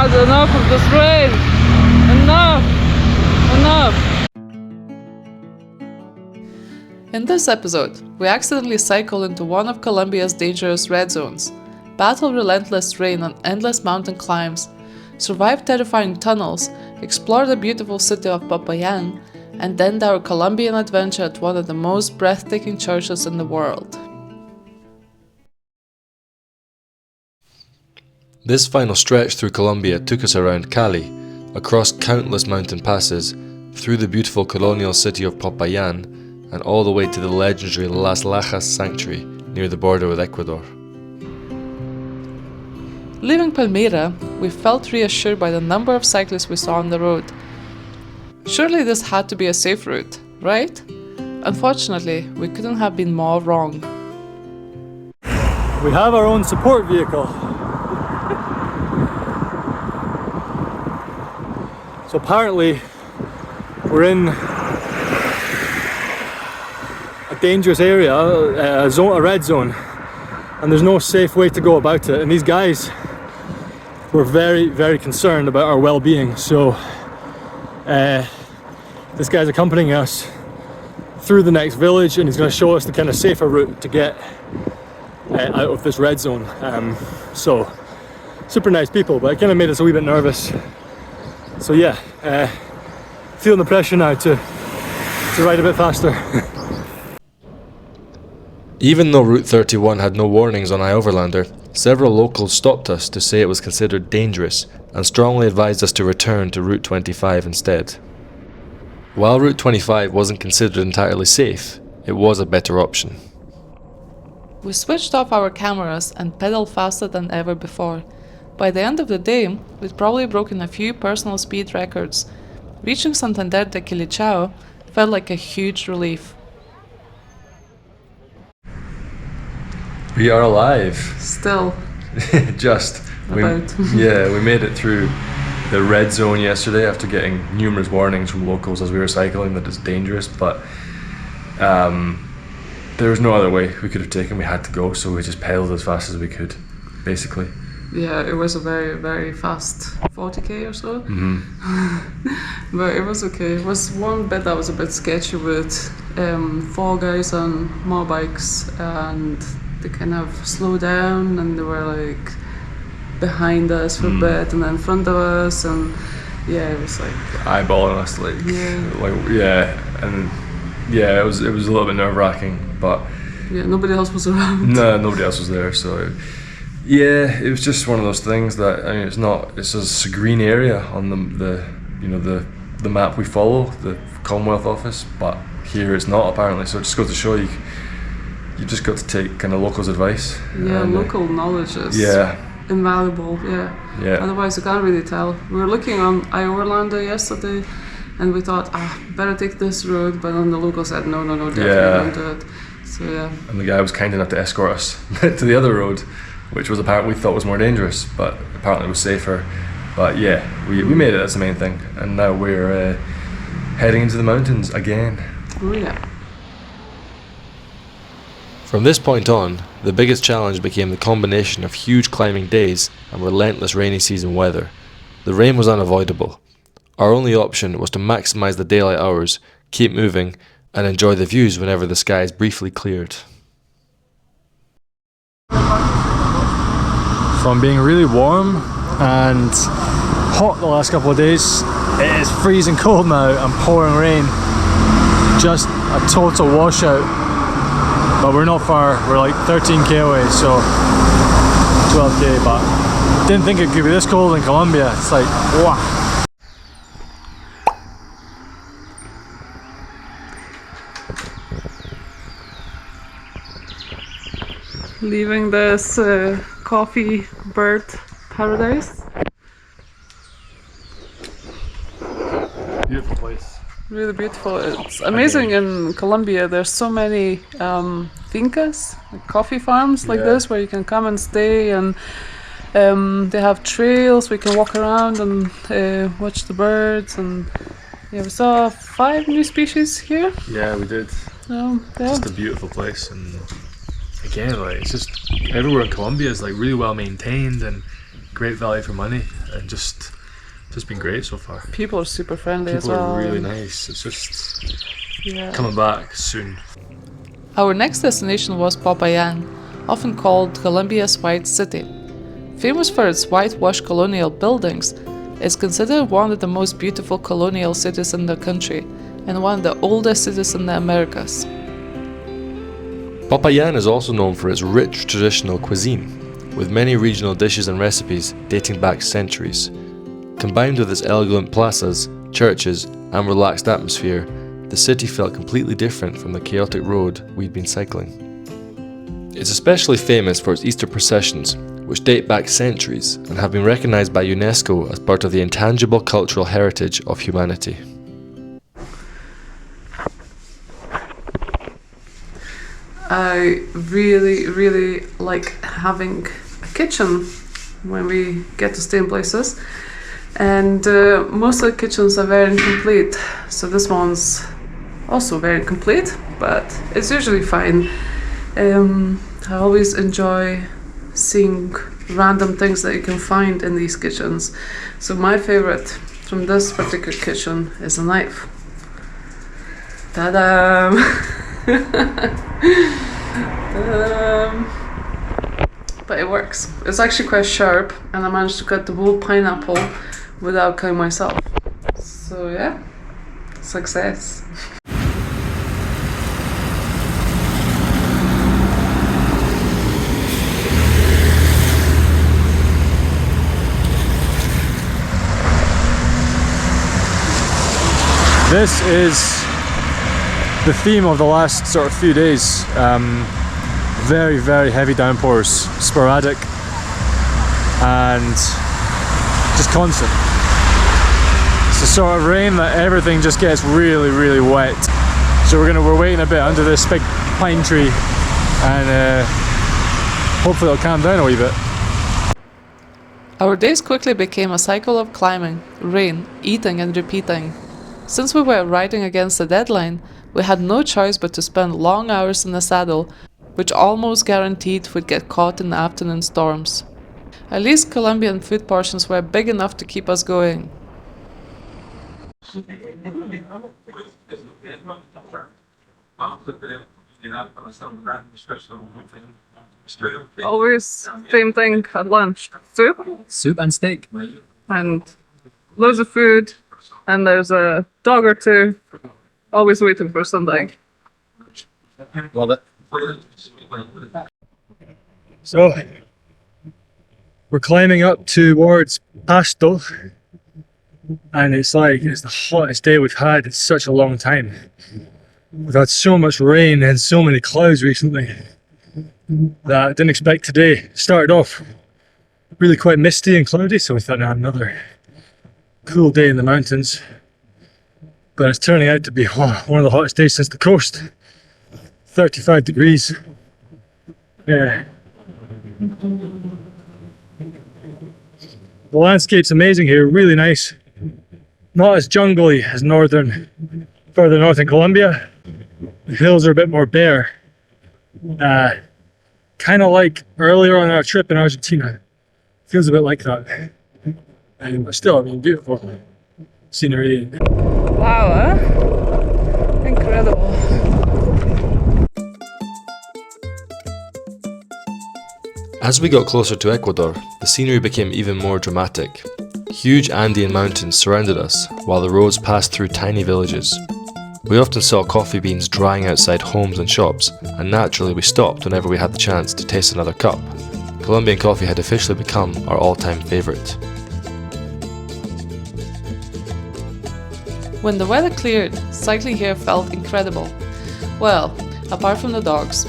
God, enough of this rain! Enough! Enough! In this episode, we accidentally cycle into one of Colombia's dangerous red zones, battle relentless rain on endless mountain climbs, survive terrifying tunnels, explore the beautiful city of Popayán, and end our Colombian adventure at one of the most breathtaking churches in the world. This final stretch through Colombia took us around Cali, across countless mountain passes, through the beautiful colonial city of Popayán, and all the way to the legendary Las Lajas Sanctuary near the border with Ecuador. Leaving Palmyra, we felt reassured by the number of cyclists we saw on the road. Surely this had to be a safe route, right? Unfortunately, we couldn't have been more wrong. We have our own support vehicle. So apparently we're in a dangerous area, a red zone, and there's no safe way to go about it. And these guys were very, very concerned about our well-being. So this guy's accompanying us through the next village, and he's going to show us the kind of safer route to get out of this red zone. So super nice people, but it kind of made us a wee bit nervous. So yeah, feeling the pressure now to ride a bit faster. Even though Route 31 had no warnings on iOverlander, several locals stopped us to say it was considered dangerous and strongly advised us to return to Route 25 instead. While Route 25 wasn't considered entirely safe, it was a better option. We switched off our cameras and pedaled faster than ever before. By the end of the day, we'd probably broken a few personal speed records. Reaching Santander de Quilichao felt like a huge relief. We are alive. Still. Just. We made it through the red zone yesterday after getting numerous warnings from locals as we were cycling that it's dangerous, but there was no other way we could have taken. We had to go, so we just pedaled as fast as we could, basically. Yeah, it was a very, very fast 40k or so. Mm-hmm. But it was okay. It was one bit that was a bit sketchy with 4 guys on motorbikes, and they kind of slowed down and they were like behind us for a bit and then in front of us, and yeah, it was like eyeballing us, it was a little bit nerve-wracking, but yeah, nobody else was around. No, nobody else was there, so yeah, it was just one of those things that, I mean, it's a green area on the map we follow, the Commonwealth Office, but here it's not apparently, so it just goes to show you just got to take kind of locals' advice. Yeah, and local knowledge is invaluable, yeah. Otherwise you can't really tell. We were looking on iOverlander yesterday and we thought, better take this road, but then the local said, no, definitely don't do it. So yeah. And the guy was kind enough to escort us to the other road, which was apparently we thought was more dangerous, but apparently was safer. But yeah, we made it, that's the main thing. And now we're heading into the mountains again. Oh yeah. From this point on, the biggest challenge became the combination of huge climbing days and relentless rainy season weather. The rain was unavoidable. Our only option was to maximize the daylight hours, keep moving, and enjoy the views whenever the skies briefly cleared. From being really warm and hot the last couple of days, it is freezing cold now and pouring rain. Just a total washout. But we're not far, we're like 13k away, so 12k, but didn't think it could be this cold in Colombia. It's like, wow. Leaving this coffee bird paradise. Beautiful place. Really beautiful. It's amazing in Colombia. There's so many fincas, like coffee farms like this, where you can come and stay, and they have trails we can walk around and watch the birds. And yeah, we saw 5 new species here. Yeah, we did. Just a beautiful place, and again, like, it's just everywhere in Colombia is like really well maintained, and great value for money, and just been great so far. People are super friendly as well. People are really nice. It's just coming back soon. Our next destination was Popayán, often called Colombia's White City. Famous for its whitewashed colonial buildings, it's considered one of the most beautiful colonial cities in the country and one of the oldest cities in the Americas. Popayán is also known for its rich traditional cuisine, with many regional dishes and recipes dating back centuries. Combined with its elegant plazas, churches, and relaxed atmosphere, the city felt completely different from the chaotic road we'd been cycling. It's especially famous for its Easter processions, which date back centuries and have been recognized by UNESCO as part of the intangible cultural heritage of humanity. I really like having a kitchen when we get to stay in places, and most of the kitchens are very incomplete, so this one's also very incomplete, but it's usually fine. I always enjoy seeing random things that you can find in these kitchens. So my favorite from this particular kitchen is a knife. Ta-da! But it works. It's actually quite sharp, and I managed to cut the whole pineapple without cutting myself. So yeah, success. This is the theme of the last sort of few days. Very heavy downpours, sporadic and just constant. It's the sort of rain that everything just gets really wet. So we're waiting a bit under this big pine tree, and hopefully it'll calm down a wee bit. Our days quickly became a cycle of climbing, rain, eating and repeating. Since we were riding against the deadline, we had no choice but to spend long hours in the saddle, which almost guaranteed we'd get caught in the afternoon storms. At least Colombian food portions were big enough to keep us going. Always same thing at lunch. Soup? Soup and steak. And loads of food. And there's a dog or two always waiting for something. Love it. So, we're climbing up towards Pasto, and it's the hottest day we've had in such a long time. We've had so much rain and so many clouds recently that I didn't expect today. It started off really quite misty and cloudy, so we thought, nah, another cool day in the mountains. But it's turning out to be one of the hottest days since the coast. 35 degrees. Yeah. The landscape's amazing here, really nice. Not as jungly as further north in Colombia. The hills are a bit more bare. Kind of like earlier on our trip in Argentina. Feels a bit like that. But still, I mean, beautiful scenery. Wow, incredible. As we got closer to Ecuador, the scenery became even more dramatic. Huge Andean mountains surrounded us, while the roads passed through tiny villages. We often saw coffee beans drying outside homes and shops, and naturally we stopped whenever we had the chance to taste another cup. Colombian coffee had officially become our all-time favourite. When the weather cleared, cycling here felt incredible. Well, apart from the dogs.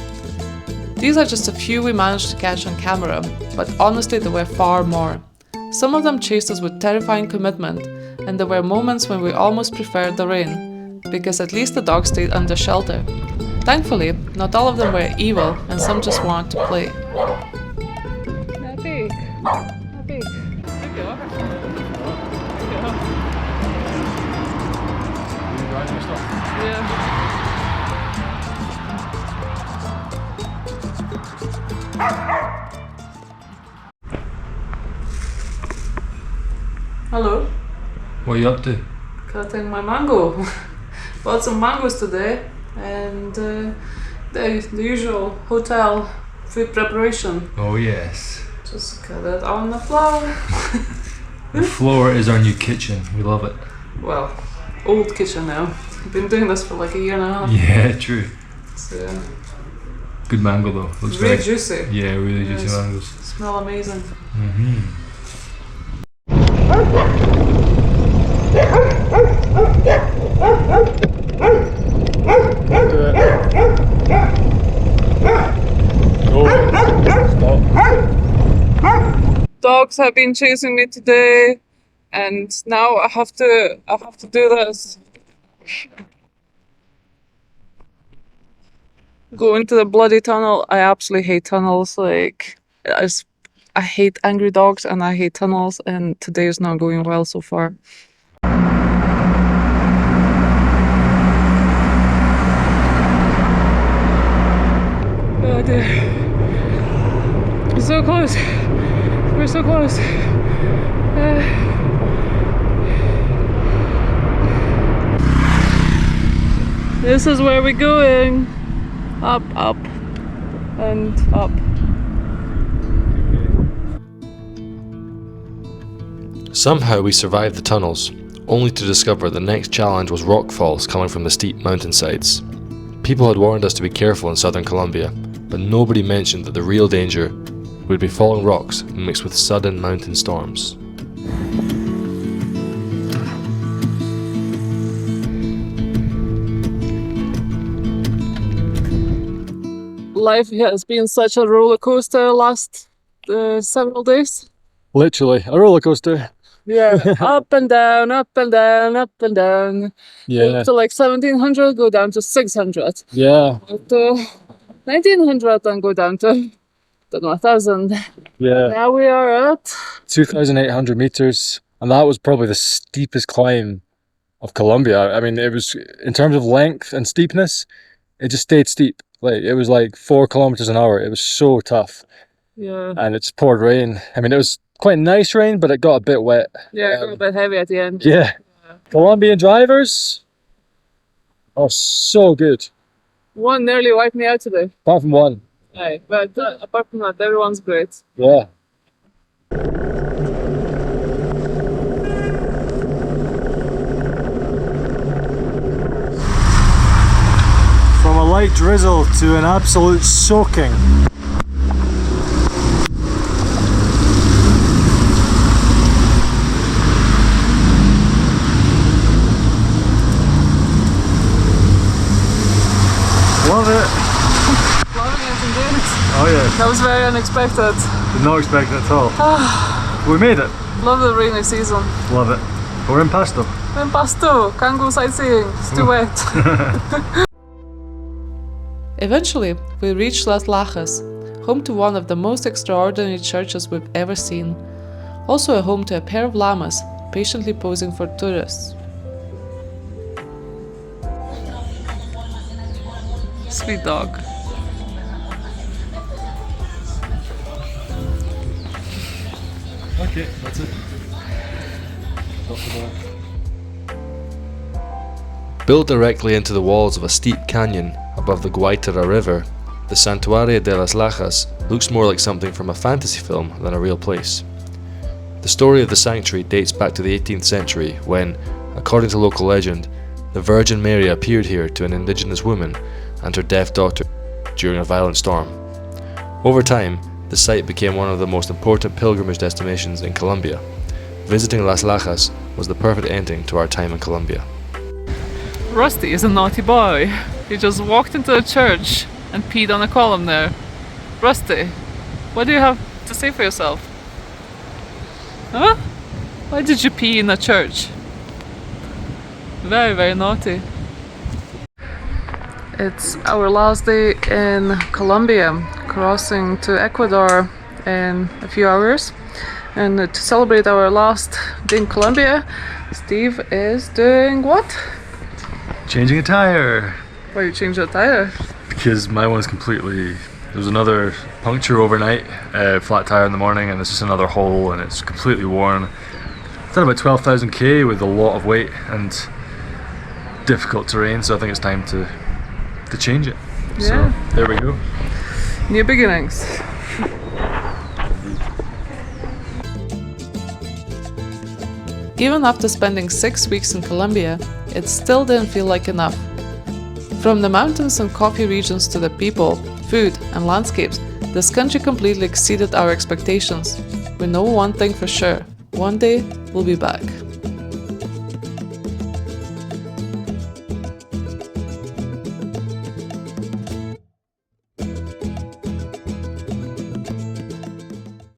These are just a few we managed to catch on camera, but honestly there were far more. Some of them chased us with terrifying commitment, and there were moments when we almost preferred the rain, because at least the dogs stayed under shelter. Thankfully, not all of them were evil, and some just wanted to play. Happy. Happy. Yeah. Hello. What are you up to? Cutting my mango. Bought some mangoes today, and the usual hotel food preparation. Oh yes. Just cut it on the floor. The floor is our new kitchen. We love it. Well, old kitchen now. I've been doing this for like a year and a half. Yeah, true. So, good mango though. Looks really very juicy. Yeah, really juicy mangoes. Smell amazing. Dogs have been chasing me today, and now I have to do this. Go into the bloody tunnel. I absolutely hate tunnels. Like, I hate angry dogs and I hate tunnels, and today is not going well so far. Oh dear. We're so close. We're so close. This is where we're going. Up, up, and up. Somehow we survived the tunnels, only to discover the next challenge was rockfalls coming from the steep mountainsides. People had warned us to be careful in southern Colombia, but nobody mentioned that the real danger would be falling rocks mixed with sudden mountain storms. Life has been such a roller coaster last several days. Literally, a roller coaster. Yeah, up and down, up and down, up and down. Yeah. Up to like 1700, go down to 600. Yeah. Up to 1900 and go down to, don't know, 1000. Yeah. Now we are at 2,800 meters, and that was probably the steepest climb of Colombia. I mean, it was, in terms of length and steepness, it just stayed steep. Like, it was like 4 kilometers an hour. It was so tough. Yeah. And it's poured rain. I mean, it was quite nice rain, but it got a bit wet. Yeah, it got a bit heavy at the end. Yeah. Colombian drivers are so good. One nearly wiped me out today. Apart from one. Aye, but apart from that, everyone's great. Yeah. From a light drizzle to an absolute soaking. Love it. Loving it indeed. Oh yeah. That was very unexpected. Did not expect it at all. We made it. Love the rainy season. Love it. We're in Pasto. We're in Pasto. Can't go sightseeing. It's too wet. Eventually, we reached Las Lajas, home to one of the most extraordinary churches we've ever seen. Also a home to a pair of llamas, patiently posing for tourists. Sweet dog. Okay, that's it. Built directly into the walls of a steep canyon above the Guaitara River, the Sanctuario de Las Lajas looks more like something from a fantasy film than a real place. The story of the sanctuary dates back to the 18th century when, according to local legend, the Virgin Mary appeared here to an indigenous woman and her deaf daughter during a violent storm. Over time, the site became one of the most important pilgrimage destinations in Colombia. Visiting Las Lajas was the perfect ending to our time in Colombia. Rusty is a naughty boy. He just walked into the church and peed on a column there. Rusty, what do you have to say for yourself? Huh? Why did you pee in a church? Very, very naughty. It's our last day in Colombia, crossing to Ecuador in a few hours. And to celebrate our last day in Colombia, Steve is doing what? Changing a tire. Why you changed the tire? Because my one's completely... There was another puncture overnight, flat tire in the morning, and it's just another hole, and it's completely worn. done about 12,000 k with a lot of weight and difficult terrain, so I think it's time to change it. Yeah. So there we go. New beginnings. Even after spending 6 weeks in Colombia, it still didn't feel like enough. From the mountains and coffee regions to the people, food and landscapes, this country completely exceeded our expectations. We know one thing for sure: one day we'll be back.